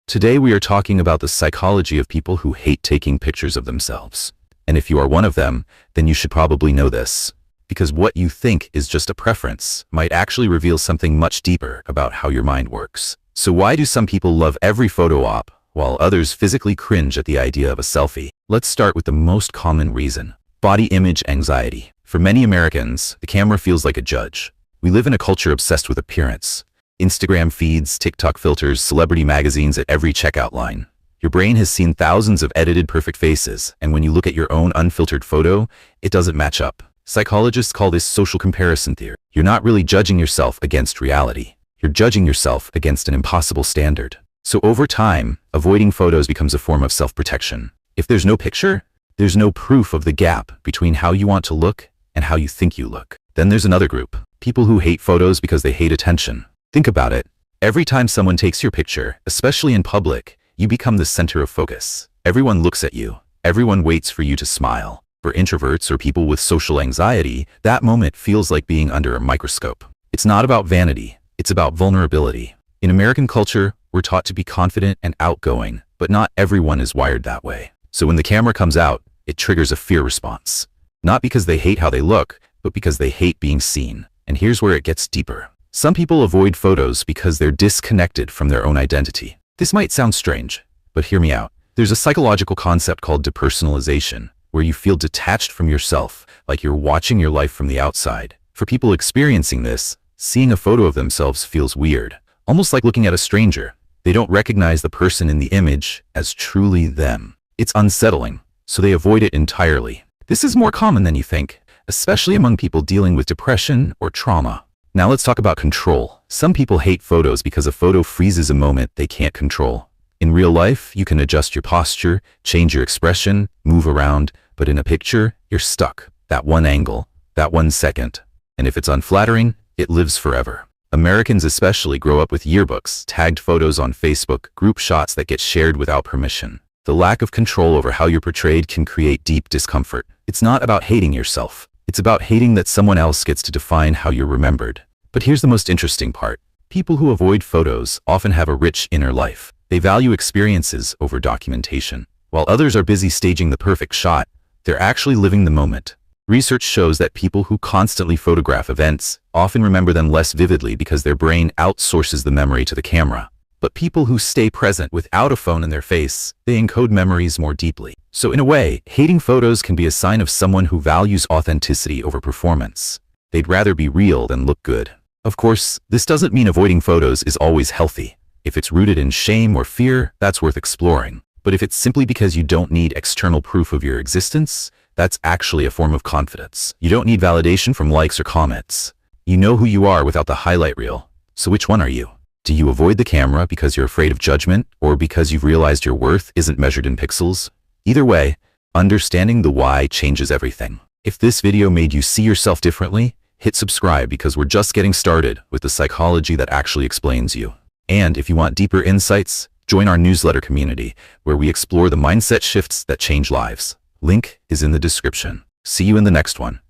Today we are talking about the psychology of people who hate taking pictures of themselves. And if you are one of them, then you should probably know this. Because what you think is just a preference might actually reveal something much deeper about how your mind works. So why do some people love every photo op, while others physically cringe at the idea of a selfie? Let's start with the most common reason: body image anxiety. For many Americans, the camera feels like a judge. We live in a culture obsessed with appearance. Instagram feeds, TikTok filters, celebrity magazines at every checkout line. Your brain has seen thousands of edited perfect faces, and when you look at your own unfiltered photo, it doesn't match up. Psychologists call this social comparison theory. You're not really judging yourself against reality. You're judging yourself against an impossible standard. So over time, avoiding photos becomes a form of self-protection. If there's no picture, there's no proof of the gap between how you want to look and how you think you look. Then there's another group. People who hate photos because they hate attention. Think about it. Every time someone takes your picture, especially in public, you become the center of focus. Everyone looks at you. Everyone waits for you to smile. For introverts or people with social anxiety, that moment feels like being under a microscope. It's not about vanity. It's about vulnerability. In American culture, we're taught to be confident and outgoing, but not everyone is wired that way. So when the camera comes out, it triggers a fear response. Not because they hate how they look, but because they hate being seen. And here's where it gets deeper. Some people avoid photos because they're disconnected from their own identity. This might sound strange, but hear me out. There's a psychological concept called depersonalization, where you feel detached from yourself, like you're watching your life from the outside. For people experiencing this, seeing a photo of themselves feels weird, almost like looking at a stranger. They don't recognize the person in the image as truly them. It's unsettling, so they avoid it entirely. This is more common than you think, especially among people dealing with depression or trauma. Now let's talk about control. Some people hate photos because a photo freezes a moment they can't control. In real life, you can adjust your posture, change your expression, move around, but in a picture, you're stuck. That one angle, that 1 second. And if it's unflattering, it lives forever. Americans especially grow up with yearbooks, tagged photos on Facebook, group shots that get shared without permission. The lack of control over how you're portrayed can create deep discomfort. It's not about hating yourself. It's about hating that someone else gets to define how you're remembered. But here's the most interesting part. People who avoid photos often have a rich inner life. They value experiences over documentation. While others are busy staging the perfect shot, they're actually living the moment. Research shows that people who constantly photograph events often remember them less vividly because their brain outsources the memory to the camera. But people who stay present without a phone in their face, they encode memories more deeply. So in a way, hating photos can be a sign of someone who values authenticity over performance. They'd rather be real than look good. Of course, this doesn't mean avoiding photos is always healthy. If it's rooted in shame or fear, that's worth exploring. But if it's simply because you don't need external proof of your existence, that's actually a form of confidence. You don't need validation from likes or comments. You know who you are without the highlight reel. So which one are you? Do you avoid the camera because you're afraid of judgment, or because you've realized your worth isn't measured in pixels? Either way, understanding the why changes everything. If this video made you see yourself differently, hit subscribe, because we're just getting started with the psychology that actually explains you. And if you want deeper insights, join our newsletter community, where we explore the mindset shifts that change lives. Link is in the description. See you in the next one.